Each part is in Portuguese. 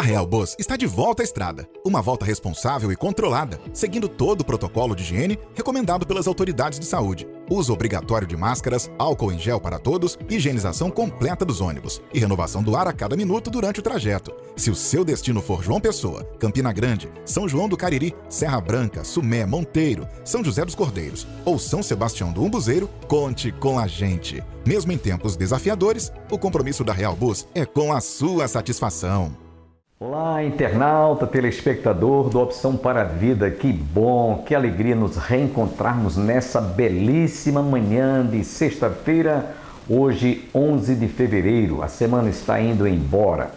Real Bus está de volta à estrada. Uma volta responsável e controlada, seguindo todo o protocolo de higiene recomendado pelas autoridades de saúde. Uso obrigatório de máscaras, álcool em gel para todos, higienização completa dos ônibus e renovação do ar a cada minuto durante o trajeto. Se o seu destino for João Pessoa, Campina Grande, São João do Cariri, Serra Branca, Sumé, Monteiro, São José dos Cordeiros ou São Sebastião do Umbuzeiro, conte com a gente. Mesmo em tempos desafiadores, o compromisso da Real Bus é com a sua satisfação. Olá, internauta, telespectador do Opção para a Vida, que bom, que alegria nos reencontrarmos nessa belíssima manhã de sexta-feira, hoje 11 de fevereiro, a semana está indo embora.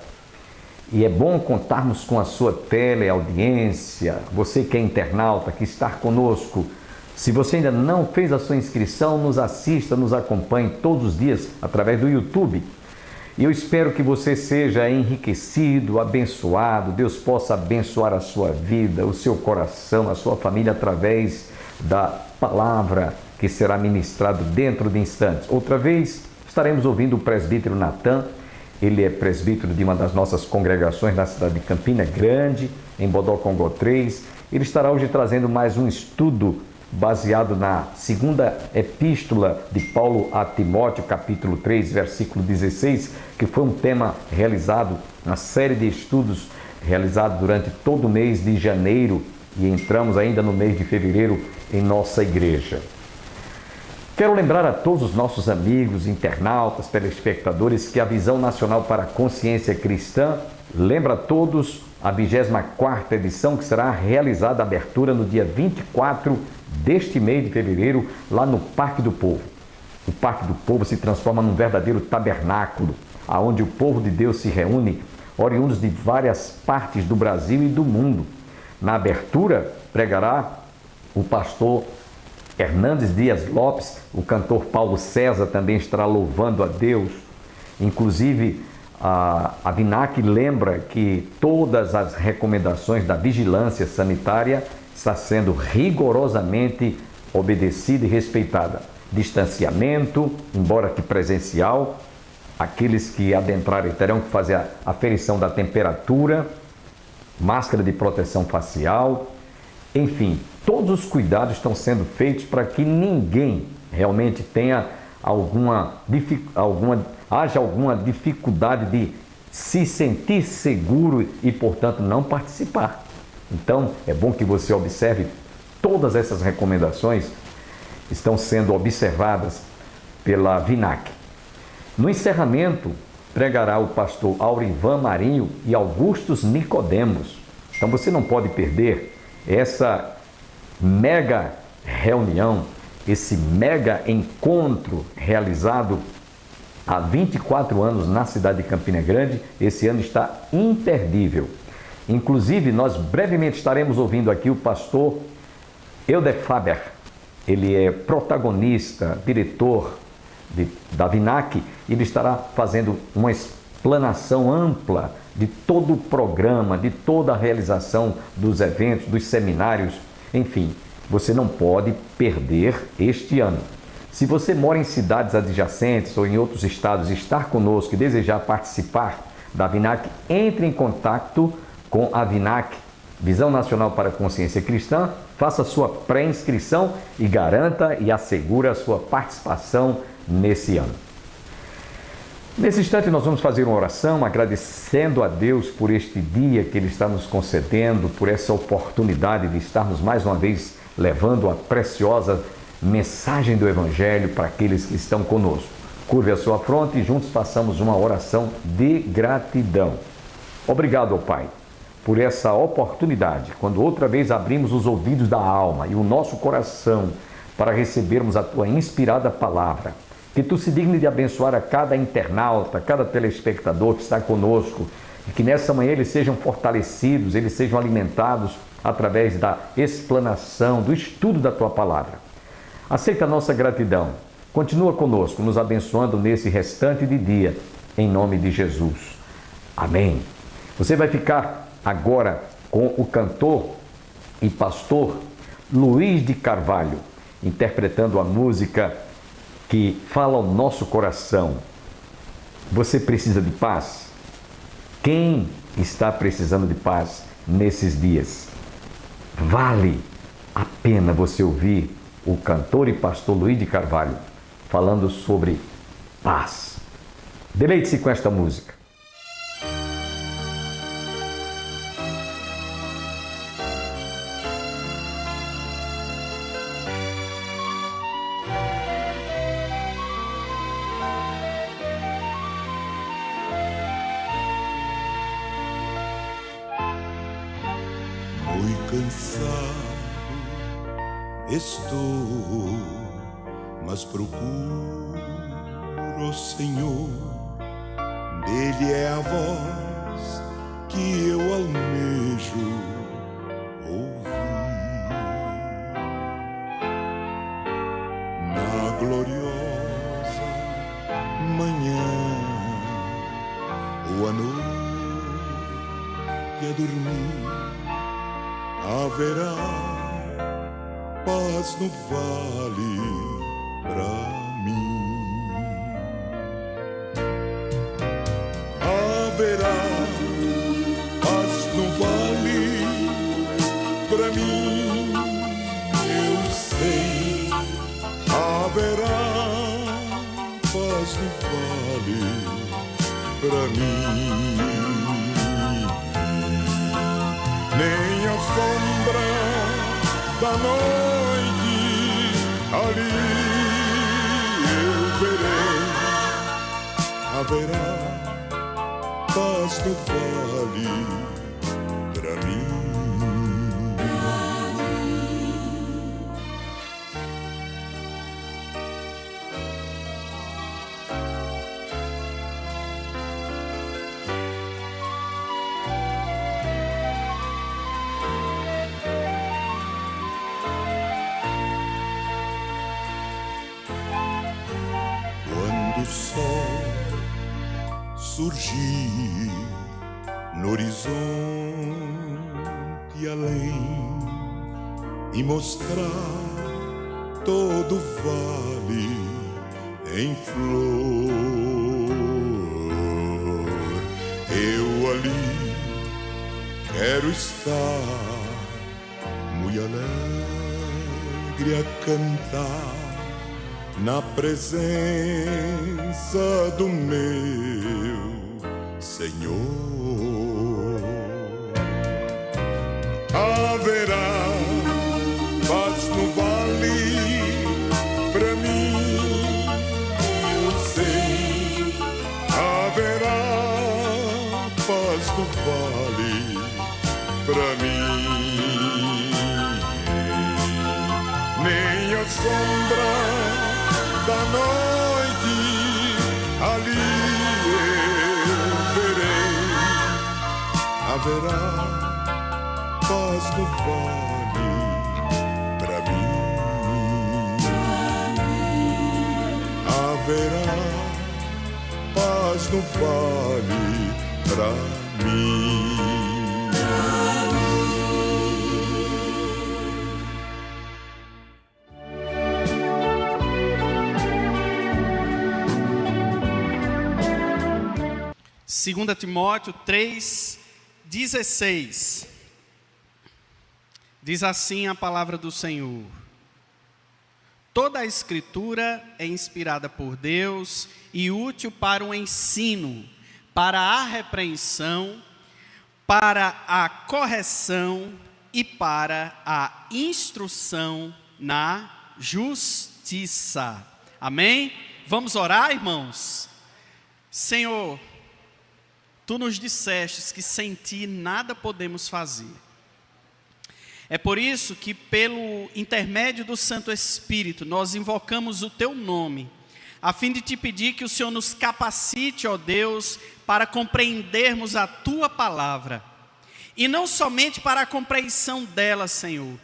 E é bom contarmos com a sua teleaudiência, você que é internauta, que está conosco. Se você ainda não fez a sua inscrição, nos assista, nos acompanhe todos os dias através do YouTube. E eu espero que você seja enriquecido, abençoado, Deus possa abençoar a sua vida, o seu coração, a sua família através da palavra que será ministrado dentro de instantes. Outra vez estaremos ouvindo o presbítero Natan, ele é presbítero de uma das nossas congregações na cidade de Campina Grande, em Bodocongó 3. Ele estará hoje trazendo mais um estudo baseado na segunda epístola de Paulo a Timóteo, capítulo 3, versículo 16, que foi um tema realizado na série de estudos realizado durante todo o mês de janeiro e entramos ainda no mês de fevereiro em nossa igreja. Quero lembrar a todos os nossos amigos, internautas, telespectadores, que a Visão Nacional para a Consciência Cristã lembra a todos a 24ª edição, que será realizada a abertura no dia 24 deste mês de fevereiro, lá no Parque do Povo. O Parque do Povo se transforma num verdadeiro tabernáculo, aonde o povo de Deus se reúne, oriundos de várias partes do Brasil e do mundo. Na abertura, pregará o pastor Hernandes Dias Lopes, o cantor Paulo César também estará louvando a Deus. Inclusive, a VINAC lembra que todas as recomendações da vigilância sanitária está sendo rigorosamente obedecida e respeitada. Distanciamento, embora que presencial, aqueles que adentrarem terão que fazer a aferição da temperatura, máscara de proteção facial, enfim, todos os cuidados estão sendo feitos para que ninguém realmente tenha haja alguma dificuldade de se sentir seguro e, portanto, não participar. Então, é bom que você observe todas essas recomendações estão sendo observadas pela VINAC. No encerramento, pregará o pastor Aurivan Marinho e Augustus Nicodemos. Então, você não pode perder essa mega reunião, esse mega encontro realizado há 24 anos na cidade de Campina Grande. Esse ano está imperdível. Inclusive, nós brevemente estaremos ouvindo aqui o pastor Helder Faber. Ele é protagonista, diretor da VINAC. Ele estará fazendo uma explanação ampla de todo o programa, de toda a realização dos eventos, dos seminários. Enfim, você não pode perder este ano. Se você mora em cidades adjacentes ou em outros estados e estar conosco e desejar participar da VINAC, entre em contato com a VINAC, Visão Nacional para a Consciência Cristã, faça sua pré-inscrição e garanta e assegure a sua participação nesse ano. Nesse instante nós vamos fazer uma oração agradecendo a Deus por este dia que Ele está nos concedendo, por essa oportunidade de estarmos mais uma vez levando a preciosa mensagem do Evangelho para aqueles que estão conosco. Curve a sua fronte e juntos façamos uma oração de gratidão. Obrigado, ó Pai, por essa oportunidade, quando outra vez abrimos os ouvidos da alma e o nosso coração para recebermos a Tua inspirada palavra. Que Tu se digne de abençoar a cada internauta, cada telespectador que está conosco, e que nessa manhã eles sejam fortalecidos, eles sejam alimentados através da explanação, do estudo da Tua palavra. Aceita a nossa gratidão. Continua conosco, nos abençoando nesse restante de dia, em nome de Jesus. Amém. Você vai ficar agora com o cantor e pastor Luiz de Carvalho, interpretando a música que fala ao nosso coração. Você precisa de paz? Quem está precisando de paz nesses dias. Vale a pena você ouvir o cantor e pastor Luiz de Carvalho falando sobre paz. Deleite-se com esta música. Muito cansado estou, mas procuro o Senhor. Dele é a voz que eu almejo ouvir. Na gloriosa manhã ou à noite a dormir, haverá paz no vale pra mim. Haverá paz no vale pra mim, eu sei. Haverá paz no vale pra mim. Nem a sombra da noite ali eu verei. Haverá paz no vale pra mim. Quando o sol surgir no horizonte além e mostrar todo o vale em flor, eu ali quero estar muito alegre a cantar na presença do meu Senhor. Haverá paz no vale pra mim, eu sei. Haverá paz no vale pra mim. Nem a sombra da noite ali eu verei. Haverá paz no vale pra mim. Haverá paz no vale pra mim. Segunda Timóteo 3:16. Diz assim a palavra do Senhor: toda a escritura é inspirada por Deus e útil para o ensino, para a repreensão, para a correção e para a instrução na justiça. Amém? Vamos orar, irmãos? Senhor, Tu nos dissestes que sem Ti nada podemos fazer. É por isso que, pelo intermédio do Santo Espírito, nós invocamos o Teu nome, a fim de Te pedir que o Senhor nos capacite, ó Deus, para compreendermos a Tua palavra. E não somente para a compreensão dela, Senhor.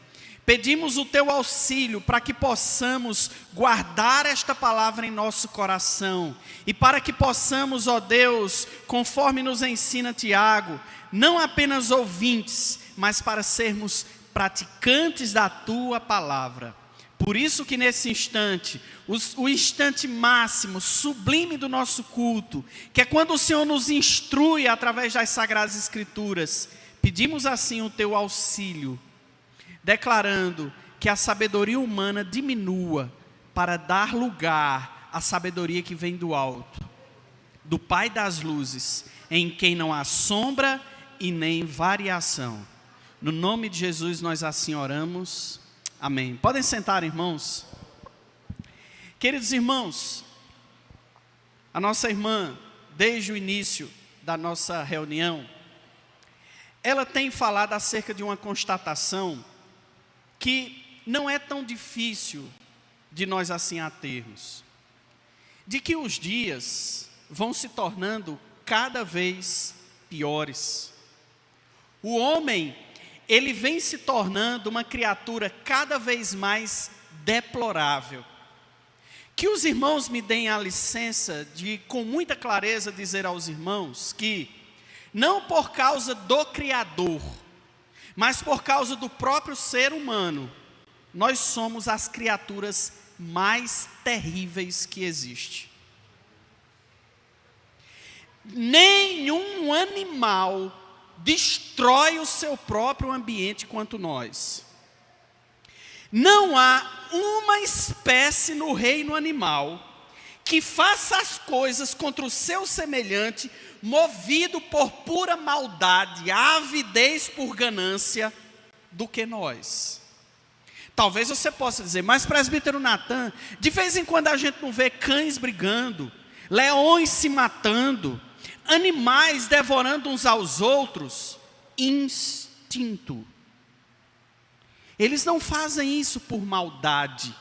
Pedimos o Teu auxílio para que possamos guardar esta palavra em nosso coração. E para que possamos, ó Deus, conforme nos ensina Tiago, não apenas ouvintes, mas para sermos praticantes da Tua palavra. Por isso que nesse instante, o instante máximo, sublime do nosso culto, que é quando o Senhor nos instrui através das Sagradas Escrituras, pedimos assim o teu auxílio, declarando que a sabedoria humana diminua para dar lugar à sabedoria que vem do alto, do Pai das luzes, em quem não há sombra e nem variação. No nome de Jesus nós assim oramos. Amém. Podem sentar, irmãos. Queridos irmãos, a nossa irmã, desde o início da nossa reunião, ela tem falado acerca de uma constatação que não é tão difícil de nós assim a termos. De que os dias vão se tornando cada vez piores. O homem, ele vem se tornando uma criatura cada vez mais deplorável. Que os irmãos me deem a licença de, com muita clareza, dizer aos irmãos que, não por causa do Criador, mas por causa do próprio ser humano, nós somos as criaturas mais terríveis que existe. Nenhum animal destrói o seu próprio ambiente quanto nós. Não há uma espécie no reino animal que faça as coisas contra o seu semelhante, movido por pura maldade, avidez por ganância, do que nós. Talvez você possa dizer, mas presbítero Natan, de vez em quando a gente não vê cães brigando, leões se matando, animais devorando uns aos outros. Instinto. Eles não fazem isso por maldade.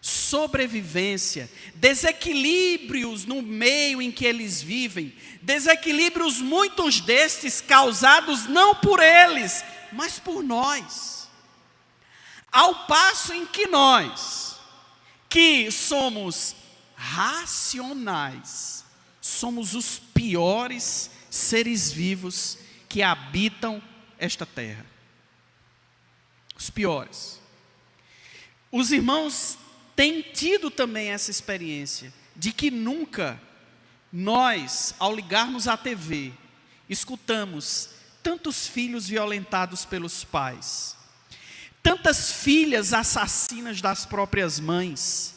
Sobrevivência, desequilíbrios no meio em que eles vivem, desequilíbrios muitos destes causados não por eles, mas por nós. Ao passo em que nós, que somos racionais, somos os piores seres vivos que habitam esta terra. Os piores. Os irmãos têm tido também essa experiência de que nunca nós, ao ligarmos a TV, escutamos tantos filhos violentados pelos pais, tantas filhas assassinas das próprias mães,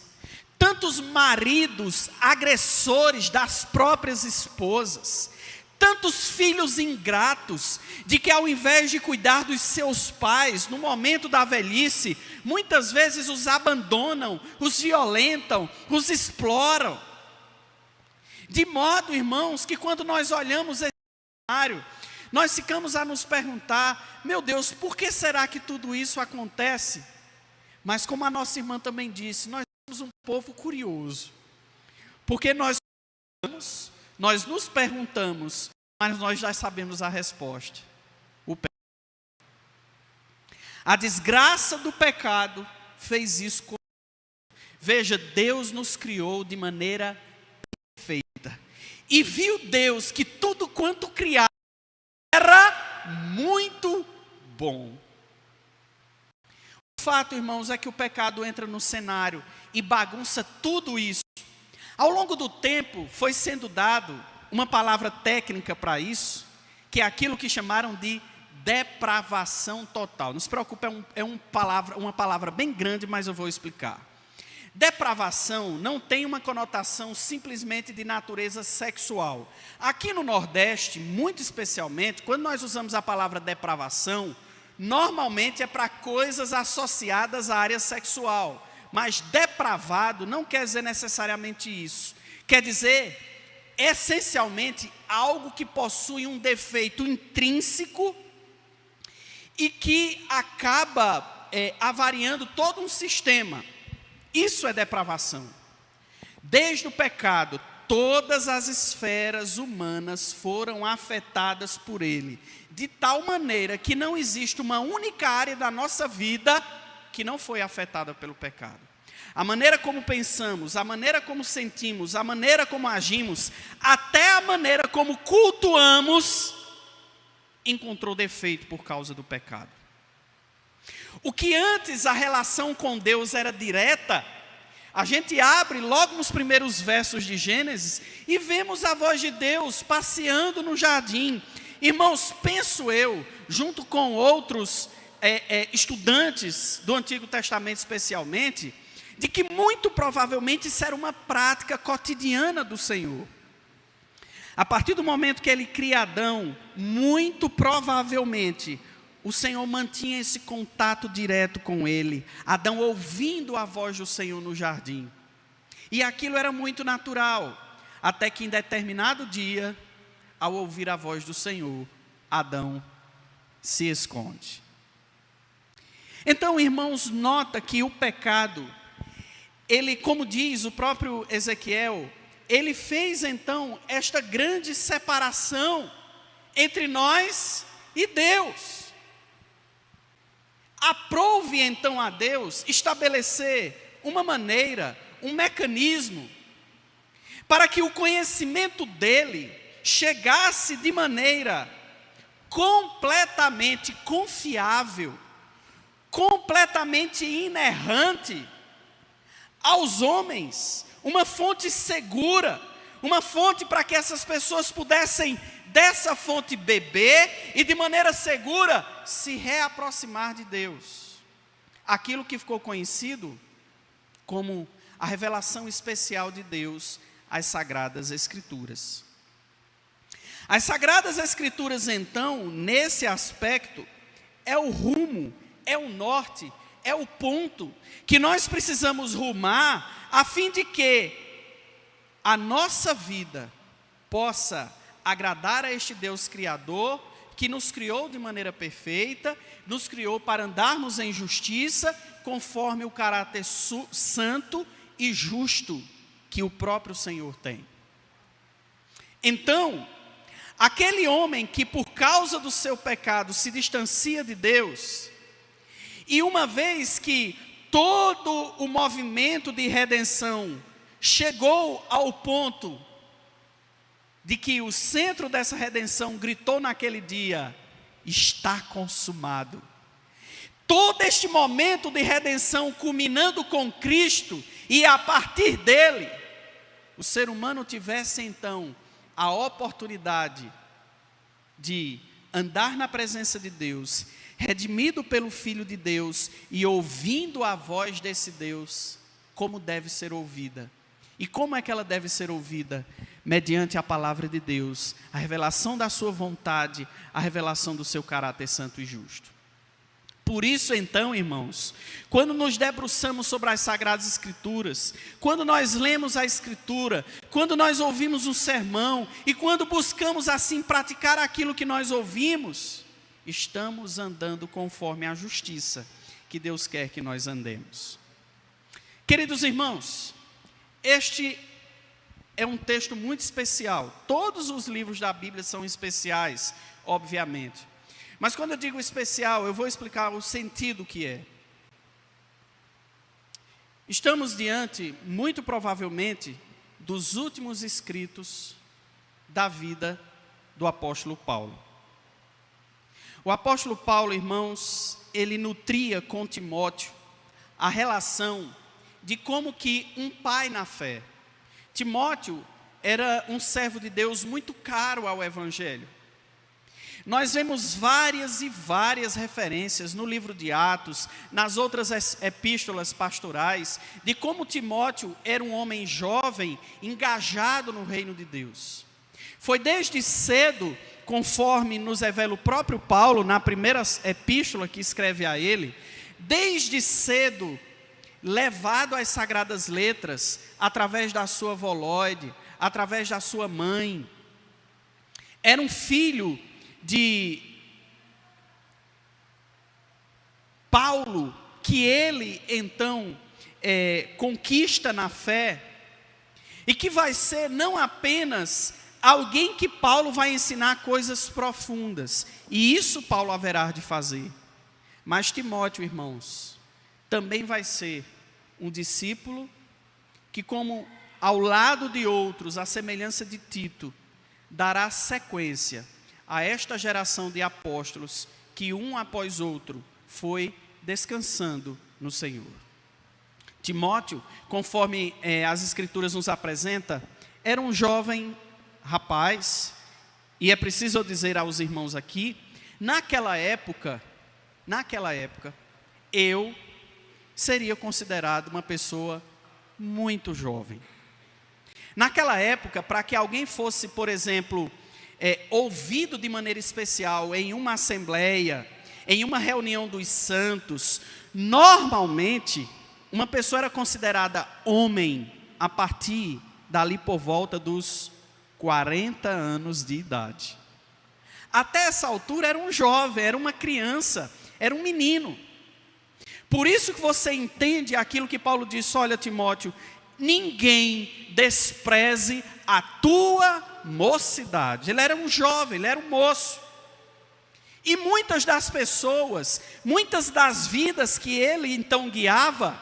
tantos maridos agressores das próprias esposas, tantos filhos ingratos, de que ao invés de cuidar dos seus pais, no momento da velhice, muitas vezes os abandonam, os violentam, os exploram. De modo, irmãos, que quando nós olhamos esse cenário, nós ficamos a nos perguntar, meu Deus, por que será que tudo isso acontece? Mas como a nossa irmã também disse, nós somos um povo curioso, porque nós nos perguntamos, mas nós já sabemos a resposta. A desgraça do pecado fez isso conosco. Veja, Deus nos criou de maneira perfeita, e viu Deus que tudo quanto criado era muito bom. O fato, irmãos, é que o pecado entra no cenário e bagunça tudo isso. Ao longo do tempo foi sendo dado uma palavra técnica para isso, que é aquilo que chamaram de depravação total. Não se preocupe, uma palavra bem grande, mas eu vou explicar. Depravação não tem uma conotação simplesmente de natureza sexual. Aqui no Nordeste, muito especialmente, quando nós usamos a palavra depravação, normalmente é para coisas associadas à área sexual. Mas depravado não quer dizer necessariamente isso. Quer dizer, essencialmente, algo que possui um defeito intrínseco e que acaba avariando todo um sistema. Isso é depravação. Desde o pecado, todas as esferas humanas foram afetadas por ele, de tal maneira que não existe uma única área da nossa vida que não foi afetada pelo pecado. A maneira como pensamos, a maneira como sentimos, a maneira como agimos, até a maneira como cultuamos, encontrou defeito por causa do pecado. O que antes a relação com Deus era direta, a gente abre logo nos primeiros versos de Gênesis e vemos a voz de Deus passeando no jardim. Irmãos, penso eu, junto com outros estudantes do Antigo Testamento especialmente, de que muito provavelmente isso era uma prática cotidiana do Senhor. A partir do momento que ele cria Adão, muito provavelmente o Senhor mantinha esse contato direto com ele, Adão ouvindo a voz do Senhor no jardim. E aquilo era muito natural, até que em determinado dia, ao ouvir a voz do Senhor, Adão se esconde. Então, irmãos, nota que o pecado, ele, como diz o próprio Ezequiel, ele fez então esta grande separação entre nós e Deus. Aprove então a Deus estabelecer uma maneira, um mecanismo, para que o conhecimento dele chegasse de maneira completamente confiável, completamente inerrante aos homens, uma fonte segura, uma fonte para que essas pessoas pudessem dessa fonte beber e de maneira segura se reaproximar de Deus. Aquilo que ficou conhecido como a revelação especial de Deus às Sagradas Escrituras. As Sagradas Escrituras, então, nesse aspecto, é o rumo, é o norte, é o ponto que nós precisamos rumar a fim de que a nossa vida possa agradar a este Deus Criador, que nos criou de maneira perfeita, nos criou para andarmos em justiça, conforme o caráter santo e justo que o próprio Senhor tem. Então, aquele homem que por causa do seu pecado se distancia de Deus, e uma vez que todo o movimento de redenção chegou ao ponto de que o centro dessa redenção gritou naquele dia: está consumado. Todo este momento de redenção culminando com Cristo, e a partir dele, o ser humano tivesse então a oportunidade de andar na presença de Deus, redimido pelo Filho de Deus e ouvindo a voz desse Deus, como deve ser ouvida. E como é que ela deve ser ouvida? Mediante a palavra de Deus, a revelação da sua vontade, a revelação do seu caráter santo e justo. Por isso então, irmãos, quando nos debruçamos sobre as Sagradas Escrituras, quando nós lemos a Escritura, quando nós ouvimos um sermão e quando buscamos assim praticar aquilo que nós ouvimos, estamos andando conforme a justiça que Deus quer que nós andemos. Queridos irmãos, este é um texto muito especial. Todos os livros da Bíblia são especiais, obviamente. Mas quando eu digo especial, eu vou explicar o sentido que é. Estamos diante, muito provavelmente, dos últimos escritos da vida do apóstolo Paulo. O apóstolo Paulo, irmãos, ele nutria com Timóteo a relação de como que um pai na fé. Timóteo era um servo de Deus muito caro ao Evangelho. Nós vemos várias e várias referências no livro de Atos, nas outras epístolas pastorais, de como Timóteo era um homem jovem, engajado no reino de Deus. Foi desde cedo, conforme nos revela o próprio Paulo, na primeira epístola que escreve a ele, desde cedo, levado às sagradas letras, através da sua avó Lóide, através da sua mãe. Era um filho de Paulo, que ele então conquista na fé, e que vai ser não apenas alguém que Paulo vai ensinar coisas profundas, e isso Paulo haverá de fazer, mas Timóteo, irmãos, também vai ser um discípulo que, como ao lado de outros, à semelhança de Tito, dará sequência a esta geração de apóstolos que um após outro foi descansando no Senhor. Timóteo, conforme as Escrituras nos apresentam, era um jovem rapaz, e é preciso eu dizer aos irmãos aqui, naquela época, eu seria considerado uma pessoa muito jovem. Naquela época, para que alguém fosse, por exemplo, ouvido de maneira especial em uma assembleia, em uma reunião dos santos, normalmente, uma pessoa era considerada homem a partir dali por volta dos 40 anos de idade. Até essa altura era um jovem, era uma criança, era um menino. Por isso que você entende aquilo que Paulo disse: olha, Timóteo, ninguém despreze a tua mocidade. Ele era um jovem, ele era um moço. E muitas das pessoas, muitas das vidas que ele então guiava,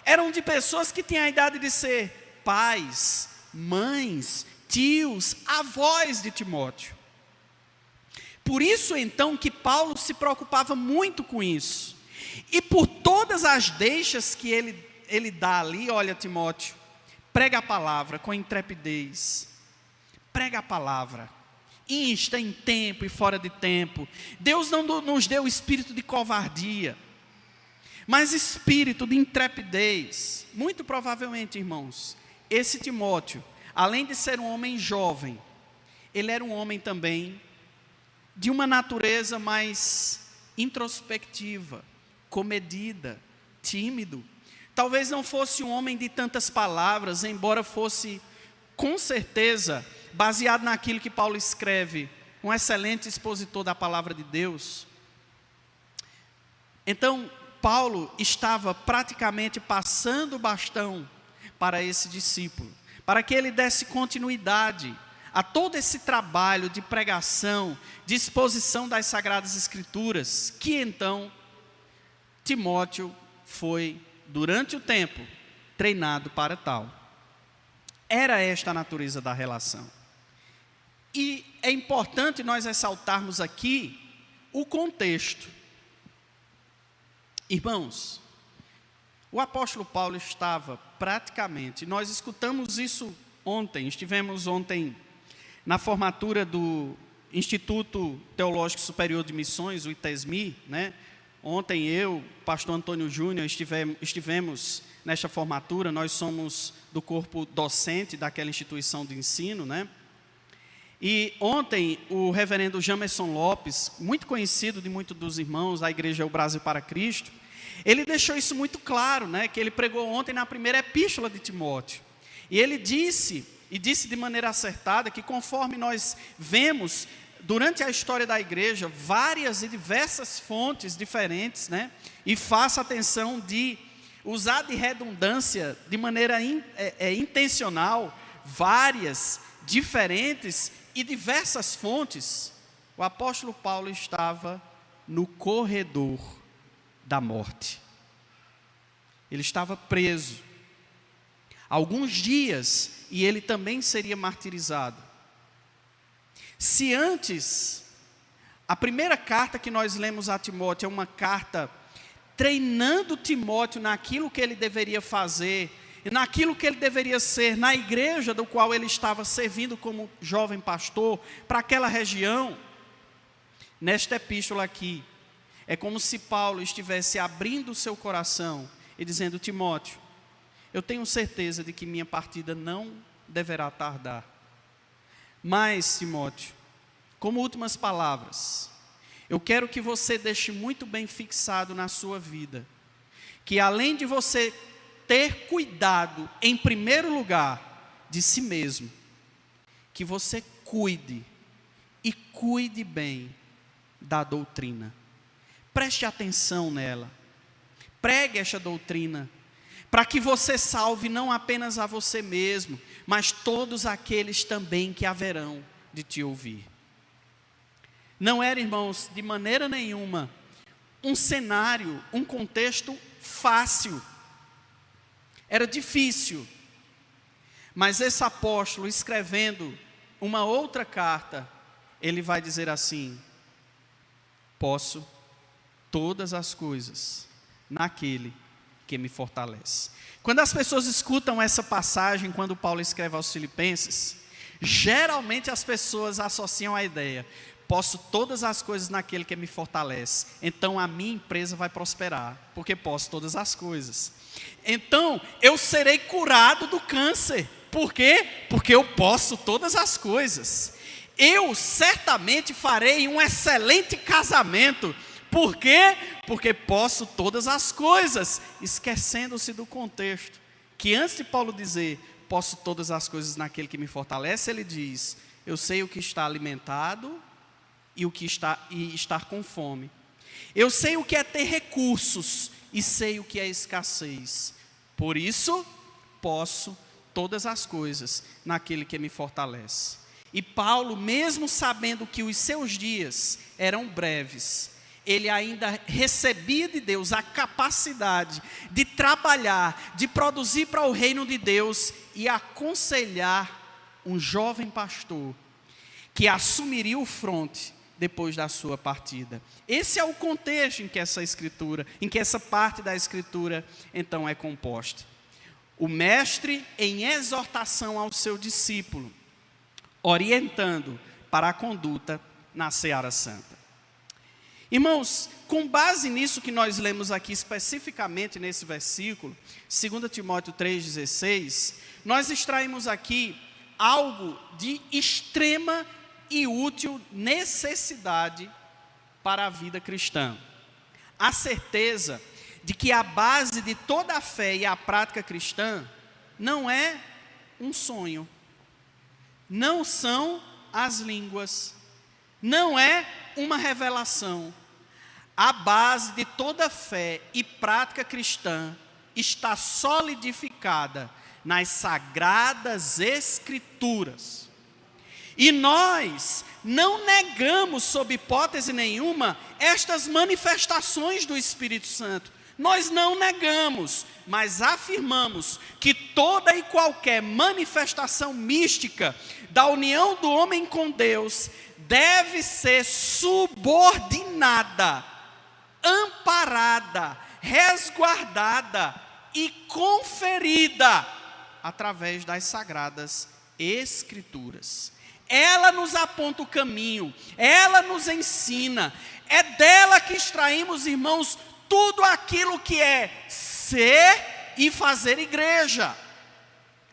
eram de pessoas que tinham a idade de ser pais, mães, tios, avós de Timóteo. Por isso então que Paulo se preocupava muito com isso. E por todas as deixas que ele dá ali: olha, Timóteo, prega a palavra com intrepidez, prega a palavra, insta em tempo e fora de tempo. Deus não nos deu espírito de covardia, mas espírito de intrepidez. Muito provavelmente, irmãos, esse Timóteo, além de ser um homem jovem, ele era um homem também de uma natureza mais introspectiva, comedida, tímido. Talvez não fosse um homem de tantas palavras, embora fosse, com certeza, baseado naquilo que Paulo escreve, um excelente expositor da palavra de Deus. Então, Paulo estava praticamente passando o bastão para esse discípulo, para que ele desse continuidade a todo esse trabalho de pregação, de exposição das Sagradas Escrituras, que então Timóteo foi, durante o tempo, treinado para tal. Era esta a natureza da relação. E é importante nós ressaltarmos aqui o contexto. Irmãos, o apóstolo Paulo estava praticamente, nós escutamos isso ontem, estivemos ontem na formatura do Instituto Teológico Superior de Missões, o ITESMI, né? Ontem eu, pastor Antônio Júnior, estivemos nesta formatura. Nós somos do corpo docente daquela instituição de ensino, né? E ontem o reverendo Jamerson Lopes, muito conhecido de muitos dos irmãos da Igreja O Brasil para Cristo, ele deixou isso muito claro, né? Que ele pregou ontem na primeira epístola de Timóteo. E ele disse de maneira acertada, que conforme nós vemos durante a história da igreja, várias e diversas fontes diferentes, né? E faça atenção de usar de redundância de maneira intencional, várias, diferentes e diversas fontes. O apóstolo Paulo estava no corredor da morte. Ele estava preso alguns dias e ele também seria martirizado. Se antes, a primeira carta que nós lemos a Timóteo é uma carta treinando Timóteo naquilo que ele deveria fazer, naquilo que ele deveria ser na igreja do qual ele estava servindo como jovem pastor para aquela região, nesta epístola aqui, é como se Paulo estivesse abrindo o seu coração e dizendo: Timóteo, eu tenho certeza de que minha partida não deverá tardar. Mas, Timóteo, como últimas palavras, eu quero que você deixe muito bem fixado na sua vida, que além de você ter cuidado, em primeiro lugar, de si mesmo, que você cuide, e cuide bem da doutrina. Preste atenção nela, pregue esta doutrina, para que você salve não apenas a você mesmo, mas todos aqueles também que haverão de te ouvir. Não era, irmãos, de maneira nenhuma, um cenário, um contexto fácil. Era difícil. Mas esse apóstolo, escrevendo uma outra carta, ele vai dizer assim: posso todas as coisas naquele que me fortalece. Quando as pessoas escutam essa passagem, quando Paulo escreve aos Filipenses, geralmente as pessoas associam a ideia: posso todas as coisas naquele que me fortalece, então a minha empresa vai prosperar, porque posso todas as coisas. Então eu serei curado do câncer. Por quê? Porque eu posso todas as coisas. Eu certamente farei um excelente casamento. Por quê? Porque posso todas as coisas, esquecendo-se do contexto, que antes de Paulo dizer, posso todas as coisas naquele que me fortalece, ele diz, eu sei o que está alimentado e estar com fome. Eu sei o que é ter recursos e sei o que é escassez. Por isso, posso todas as coisas naquele que me fortalece. E Paulo, mesmo sabendo que os seus dias eram breves, ele ainda recebia de Deus a capacidade de trabalhar, de produzir para o reino de Deus e aconselhar um jovem pastor que assumiria o fronte depois da sua partida. Esse é o contexto em que essa parte da escritura então é composta. O mestre em exortação ao seu discípulo, orientando para a conduta na seara santa. Irmãos, com base nisso que nós lemos aqui, especificamente nesse versículo, 2 Timóteo 3,16, nós extraímos aqui algo de extrema e útil necessidade para a vida cristã. A certeza de que a base de toda a fé e a prática cristã não é um sonho, não são as línguas, não é uma revelação. A base de toda fé e prática cristã está solidificada nas sagradas escrituras. E nós não negamos, sob hipótese nenhuma, estas manifestações do Espírito Santo. Nós não negamos, mas afirmamos que toda e qualquer manifestação mística da união do homem com Deus deve ser subordinada, amparada, resguardada e conferida através das sagradas escrituras. Ela nos aponta o caminho, ela nos ensina, é dela que extraímos, irmãos, tudo aquilo que é ser e fazer igreja.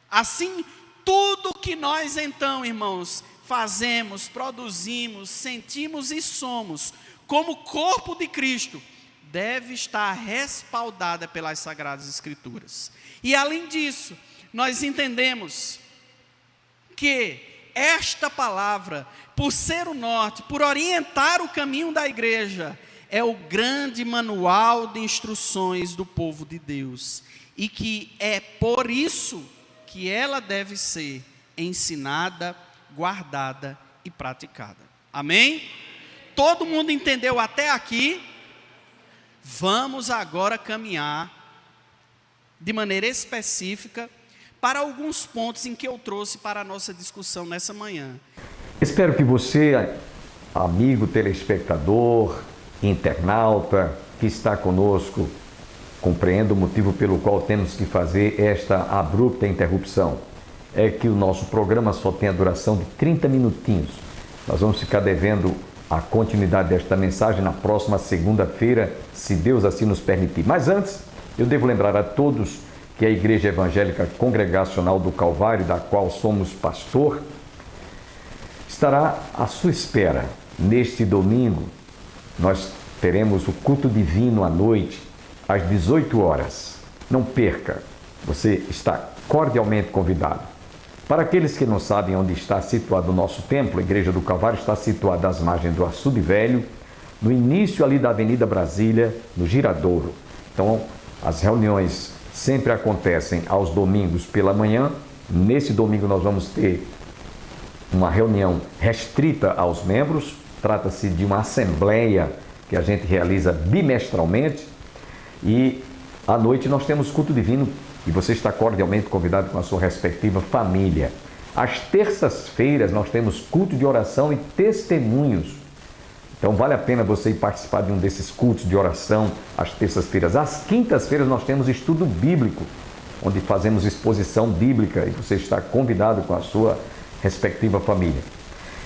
Assim, tudo que nós então, irmãos, fazemos, produzimos, sentimos e somos, como corpo de Cristo, deve estar respaldada pelas Sagradas Escrituras. E além disso, nós entendemos que esta palavra, por ser o norte, por orientar o caminho da igreja, é o grande manual de instruções do povo de Deus. E que é por isso que ela deve ser ensinada, guardada e praticada. Amém? Todo mundo entendeu até aqui? Vamos agora caminhar de maneira específica para alguns pontos em que eu trouxe para a nossa discussão nessa manhã. Espero que você, amigo telespectador, internauta, que está conosco, compreenda o motivo pelo qual temos que fazer esta abrupta interrupção. É que o nosso programa só tem a duração de 30 minutinhos. Nós vamos ficar devendo a continuidade desta mensagem na próxima segunda-feira, se Deus assim nos permitir. Mas antes, eu devo lembrar a todos que a Igreja Evangélica Congregacional do Calvário, da qual somos pastor, estará à sua espera. Neste domingo, nós teremos o culto divino à noite, às 18 horas. Não perca, você está cordialmente convidado. Para aqueles que não sabem onde está situado o nosso templo, a Igreja do Calvário está situada às margens do Açude Velho, no início ali da Avenida Brasília, no Giradouro. Então, as reuniões sempre acontecem aos domingos pela manhã. Nesse domingo nós vamos ter uma reunião restrita aos membros. Trata-se de uma assembleia que a gente realiza bimestralmente. E à noite nós temos culto divino e você está cordialmente convidado com a sua respectiva família. Às terças-feiras nós temos culto de oração e testemunhos Então vale a pena você ir participar de um desses cultos de oração às terças-feiras. Às quintas-feiras nós temos estudo bíblico, onde fazemos exposição bíblica e você está convidado com a sua respectiva família.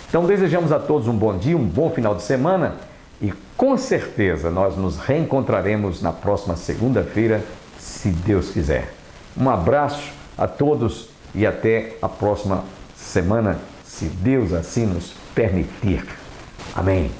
Então desejamos a todos um bom dia, um bom final de semana e com certeza nós nos reencontraremos na próxima segunda-feira, se Deus quiser. Um abraço a todos e até a próxima semana, se Deus assim nos permitir. Amém.